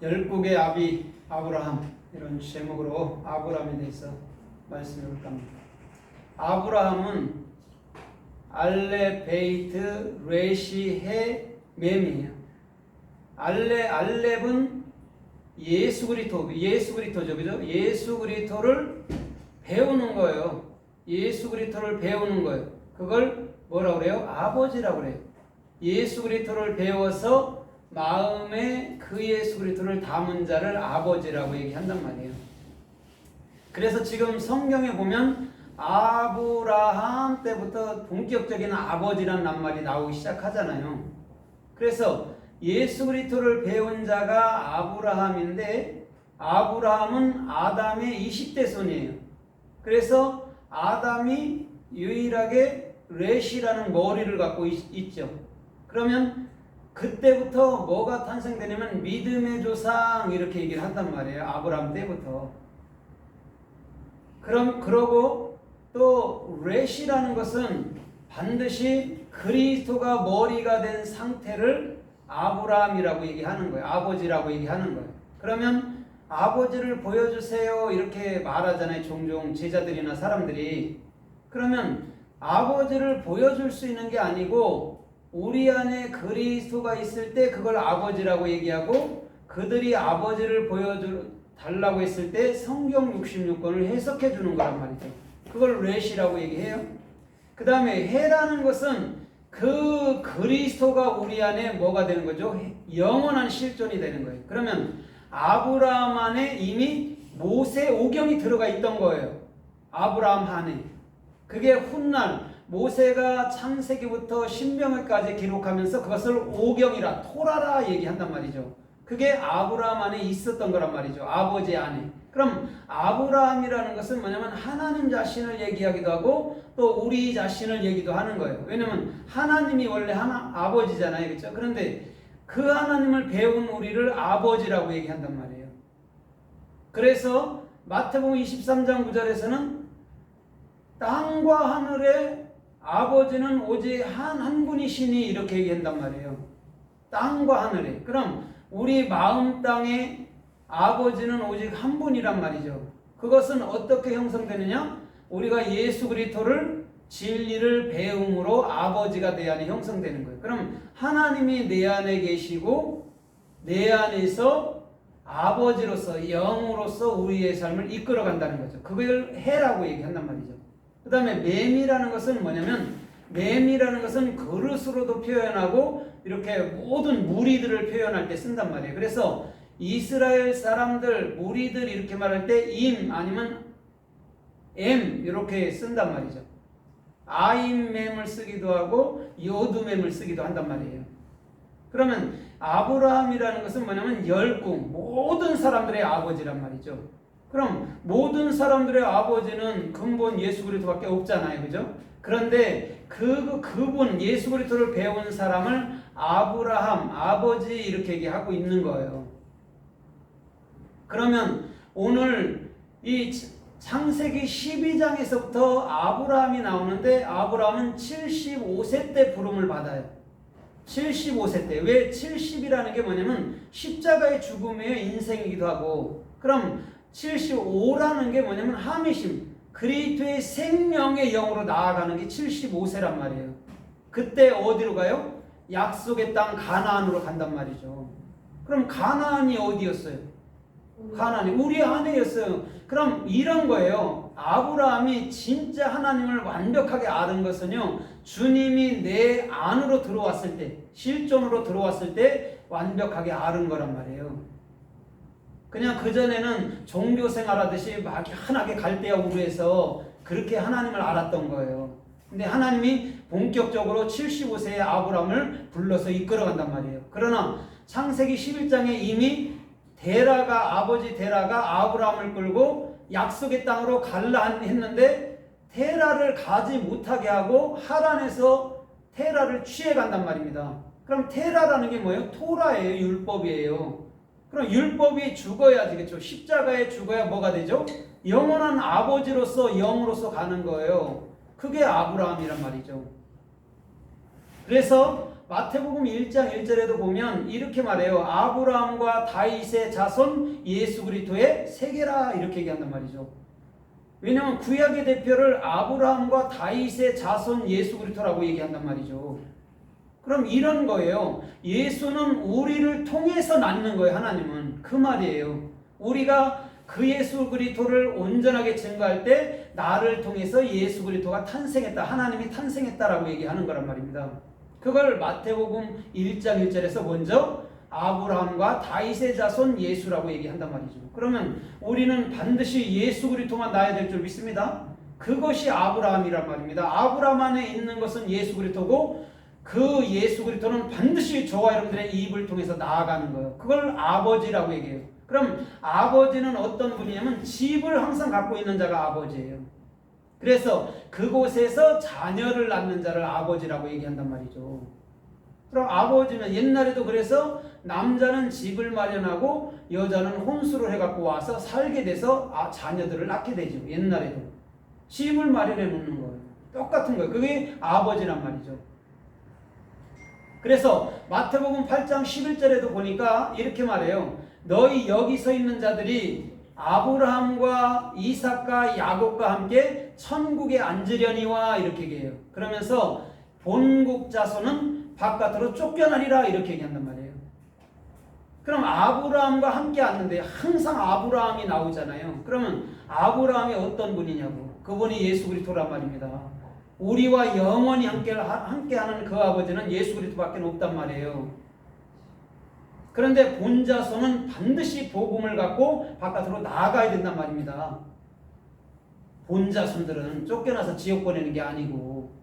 열국의 아비 아브라함, 이런 제목으로 아브라함에 대해서 말씀해 볼까 합니다. 아브라함은 알레베이트 레시헤 mem이에요. 알렙은 예수 그리스도죠, 그죠? 예수 그리스도를 배우는 거예요. 예수 그리스도를 배우는 거예요. 그걸 뭐라고 그래요? 아버지라고 그래요. 예수 그리스도를 배워서 마음에 그 예수 그리스도를 담은 자를 아버지라고 얘기한단 말이에요. 그래서 지금 성경에 보면 아브라함 때부터 본격적인 아버지라는 낱말이 나오기 시작하잖아요. 그래서 예수 그리스도를 배운 자가 아브라함인데, 아브라함은 아담의 20대 손이에요. 그래서 아담이 유일하게 렛이라는 머리를 갖고 있죠. 그러면 그때부터 뭐가 탄생되냐면 믿음의 조상 이렇게 얘기를 한단 말이에요. 아브라함 때부터. 그러고 또 렛이라는 것은 반드시 그리스도가 머리가 된 상태를 아브라함이라고 얘기하는 거예요. 아버지라고 얘기하는 거예요. 그러면 아버지를 보여주세요 이렇게 말하잖아요. 종종 제자들이나 사람들이. 그러면 아버지를 보여줄 수 있는 게 아니고 우리 안에 그리스도가 있을 때 그걸 아버지라고 얘기하고, 그들이 아버지를 보여달라고 했을 때 성경 66권을 해석해 주는 거란 말이죠. 그걸 렛이라고 얘기해요. 그 다음에 해라는 것은 그 그리스도가 우리 안에 뭐가 되는 거죠? 영원한 실존이 되는 거예요. 그러면 아브라함 안에 이미 모세 오경이 들어가 있던 거예요. 아브라함 안에. 그게 훗날 모세가 창세기부터 신명기까지 기록하면서 그것을 오경이라 토라라 얘기한단 말이죠. 그게 아브라함 안에 있었던 거란 말이죠. 아버지 안에. 그럼 아브라함이라는 것은 뭐냐면 하나님 자신을 얘기하기도 하고 또 우리 자신을 얘기도 하는 거예요. 왜냐면 하나님이 원래 아버지잖아요. 그렇죠? 그런데 그 하나님을 배운 우리를 아버지라고 얘기한단 말이에요. 그래서 마태복음 23장 9절에서는 땅과 하늘의 아버지는 오직 한 분이시니 이렇게 얘기한단 말이에요. 땅과 하늘에. 그럼 우리 마음 땅에 아버지는 오직 한 분이란 말이죠. 그것은 어떻게 형성되느냐? 우리가 예수 그리스도를 진리를 배움으로 아버지가 내 안에 형성되는 거예요. 그럼 하나님이 내 안에 계시고 내 안에서 아버지로서 영으로서 우리의 삶을 이끌어 간다는 거죠. 그걸 해라고 얘기한단 말이죠. 그 다음에 맴이라는 것은 뭐냐면, 맴이라는 것은 그릇으로도 표현하고 이렇게 모든 무리들을 표현할 때 쓴단 말이에요. 그래서 이스라엘 사람들, 무리들 이렇게 말할 때 임 아니면 엠 이렇게 쓴단 말이죠. 아임mem을 쓰기도 하고 요두mem을 쓰기도 한단 말이에요. 그러면 아브라함이라는 것은 뭐냐면 열국, 모든 사람들의 아버지란 말이죠. 그럼 모든 사람들의 아버지는 근본 예수 그리스도밖에 없잖아요. 그죠? 그런데 그분 예수 그리스도를 배운 사람을 아브라함, 아버지 이렇게 얘기하고 있는 거예요. 그러면 오늘 이 창세기 12장에서부터 아브라함이 나오는데, 아브라함은 75세 때 부름을 받아요. 75세 때. 왜 70이라는 게 뭐냐면 십자가의 죽음의 인생이기도 하고, 그럼 75라는 게 뭐냐면 하미심, 그리스도의 생명의 영으로 나아가는 게 75세란 말이에요. 그때 어디로 가요? 약속의 땅 가나안으로 간단 말이죠. 그럼 가나안이 어디였어요? 가나안이 우리 안에였어요. 그럼 이런 거예요. 아브라함이 진짜 하나님을 완벽하게 아는 것은요, 주님이 내 안으로 들어왔을 때, 실존으로 들어왔을 때 완벽하게 아는 거란 말이에요. 그냥 그전에는 종교 생활하듯이 막 희한하게 갈대아 우르에서 그렇게 하나님을 알았던 거예요. 근데 하나님이 본격적으로 75세의 아브라함을 불러서 이끌어간단 말이에요. 그러나 창세기 11장에 이미 아버지 데라가 아브라함을 끌고 약속의 땅으로 갈라 했는데 테라를 가지 못하게 하고 하란에서 테라를 취해간단 말입니다. 그럼 테라라는 게 뭐예요? 토라예요. 율법이에요. 그럼 율법이 죽어야지, 그렇죠? 십자가에 죽어야 뭐가 되죠? 영원한 아버지로서 영으로서 가는 거예요. 그게 아브라함이란 말이죠. 그래서 마태복음 1장 1절에도 보면 이렇게 말해요. 아브라함과 다윗의 자손 예수 그리스도의 세계라 이렇게 얘기한단 말이죠. 왜냐하면 구약의 대표를 아브라함과 다윗의 자손 예수 그리스도라고 얘기한단 말이죠. 그럼 이런 거예요. 예수는 우리를 통해서 낳는 거예요. 하나님은 그 말이에요. 우리가 그 예수 그리스도를 온전하게 증거할 때 나를 통해서 예수 그리스도가 탄생했다. 하나님이 탄생했다라고 얘기하는 거란 말입니다. 그걸 마태복음 1장 1절에서 먼저 아브라함과 다윗의 자손 예수라고 얘기한단 말이죠. 그러면 우리는 반드시 예수 그리스도만 낳아야 될 줄 믿습니다. 그것이 아브라함이란 말입니다. 아브라함 안에 있는 것은 예수 그리스도고 그 예수 그리스도는 반드시 저와 여러분들의 입을 통해서 나아가는 거예요. 그걸 아버지라고 얘기해요. 그럼 아버지는 어떤 분이냐면 집을 항상 갖고 있는 자가 아버지예요. 그래서 그곳에서 자녀를 낳는 자를 아버지라고 얘기한단 말이죠. 그럼 아버지는 옛날에도 그래서 남자는 집을 마련하고 여자는 혼수를 해갖고 와서 살게 돼서 자녀들을 낳게 되죠. 옛날에도 집을 마련해 놓는 거예요. 똑같은 거예요. 그게 아버지란 말이죠. 그래서 마태복음 8장 11절에도 보니까 이렇게 말해요. 너희 여기 서 있는 자들이 아브라함과 이삭과 야곱과 함께 천국에 앉으려니와 이렇게 얘기해요. 그러면서 본국 자손은 바깥으로 쫓겨나리라 이렇게 얘기한단 말이에요. 그럼 아브라함과 함께 앉는데 항상 아브라함이 나오잖아요. 그러면 아브라함이 어떤 분이냐고. 그분이 예수 그리스도란 말입니다. 우리와 영원히 함께하는 그 아버지는 예수 그리스도밖에 없단 말이에요. 그런데 본자손은 반드시 복음을 갖고 바깥으로 나아가야 된단 말입니다. 본자손들은 쫓겨나서 지옥 보내는 게 아니고,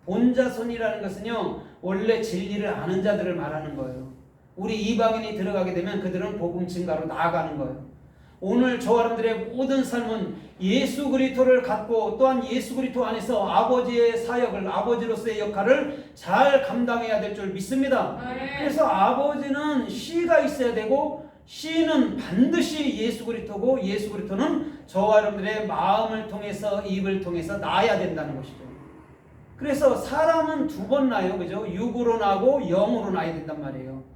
본자손이라는 것은요 원래 진리를 아는 자들을 말하는 거예요. 우리 이방인이 들어가게 되면 그들은 복음 증가로 나아가는 거예요. 오늘 저와 여러분들의 모든 삶은 예수 그리스도를 갖고 또한 예수 그리스도 안에서 아버지의 사역을, 아버지로서의 역할을 잘 감당해야 될 줄 믿습니다. 그래서 아버지는 씨가 있어야 되고 씨는 반드시 예수 그리스도고 예수 그리스도는 저와 여러분들의 마음을 통해서 입을 통해서 나야 된다는 것이죠. 그래서 사람은 두 번 나요. 그죠? 육으로 나고 영으로 나야 된단 말이에요.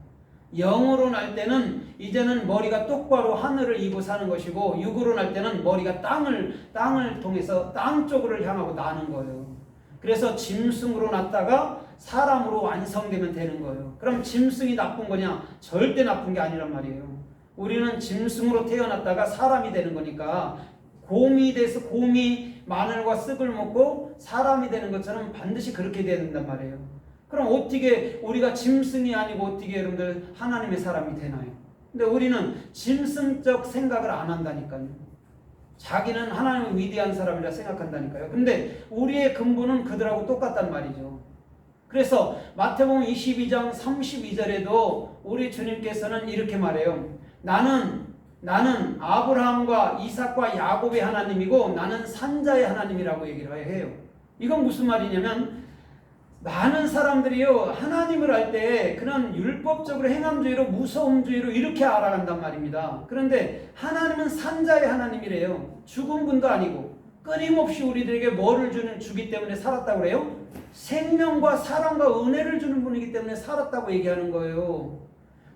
영으로 날 때는 이제는 머리가 똑바로 하늘을 이고 사는 것이고, 육으로 날 때는 머리가 땅을 통해서 땅 쪽으로 향하고 나는 거예요. 그래서 짐승으로 났다가 사람으로 완성되면 되는 거예요. 그럼 짐승이 나쁜 거냐? 절대 나쁜 게 아니란 말이에요. 우리는 짐승으로 태어났다가 사람이 되는 거니까, 곰이 돼서 곰이 마늘과 쓱을 먹고 사람이 되는 것처럼 반드시 그렇게 돼야 된단 말이에요. 그럼 어떻게 우리가 짐승이 아니고 어떻게 여러분들 하나님의 사람이 되나요? 근데 우리는 짐승적 생각을 안 한다니까요. 자기는 하나님의 위대한 사람이라 생각한다니까요. 근데 우리의 근본은 그들하고 똑같단 말이죠. 그래서 마태복음 22장 32절에도 우리 주님께서는 이렇게 말해요. 나는 아브라함과 이삭과 야곱의 하나님이고 나는 산자의 하나님이라고 얘기를 해요. 이건 무슨 말이냐면, 많은 사람들이요 하나님을 할 때 그런 율법적으로 행함주의로 무서움주의로 이렇게 알아간단 말입니다. 그런데 하나님은 산자의 하나님이래요. 죽은 분도 아니고 끊임없이 우리들에게 뭐를 주기 때문에 살았다고 그래요? 생명과 사랑과 은혜를 주는 분이기 때문에 살았다고 얘기하는 거예요.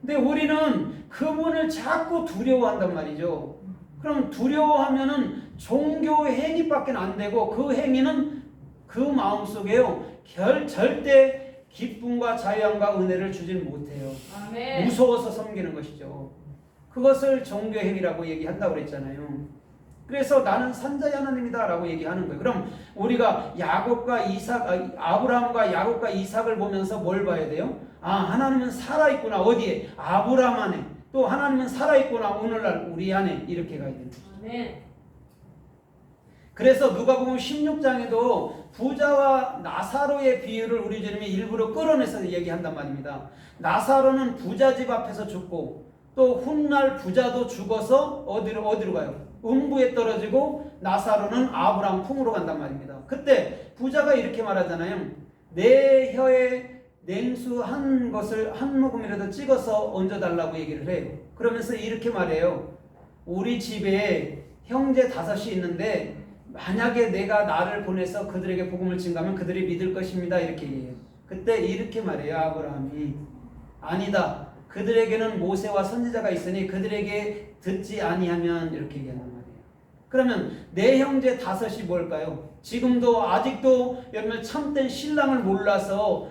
근데 우리는 그분을 자꾸 두려워한단 말이죠. 그럼 두려워하면은 종교 행위밖에 안 되고, 그 행위는 그 마음속에요 절대 기쁨과 자유함과 은혜를 주질 못해요. 아멘. 무서워서 섬기는 것이죠. 그것을 종교 행위라고 얘기한다고 그랬잖아요. 그래서 나는 산자의 하나님이다 라고 얘기하는 거예요. 그럼 우리가 아브라함과 야곱과 이삭을 보면서 뭘 봐야 돼요? 하나님은 살아있구나. 어디에? 아브라함 안에. 또 하나님은 살아있구나. 오늘날 우리 안에. 이렇게 가야 됩니다. 아멘. 그래서 누가복음 16장에도 부자와 나사로의 비유를 우리 주님이 일부러 끌어내서 얘기한단 말입니다. 나사로는 부자 집 앞에서 죽고, 또 훗날 부자도 죽어서 어디로 가요? 음부에 떨어지고, 나사로는 아브라함 품으로 간단 말입니다. 그때 부자가 이렇게 말하잖아요. 내 혀에 냉수 한 모금이라도 찍어서 얹어달라고 얘기를 해요. 그러면서 이렇게 말해요. 우리 집에 형제 5이 있는데 만약에 내가 나를 보내서 그들에게 복음을 증가하면 그들이 믿을 것입니다. 이렇게 얘기해요. 그때 이렇게 말해요. 아브라함이 아니다. 그들에게는 모세와 선지자가 있으니 그들에게 듣지 아니하면 이렇게 얘기한단 말이에요. 그러면 내 형제 다섯이 뭘까요? 지금도 아직도 여러분 참된 신랑을 몰라서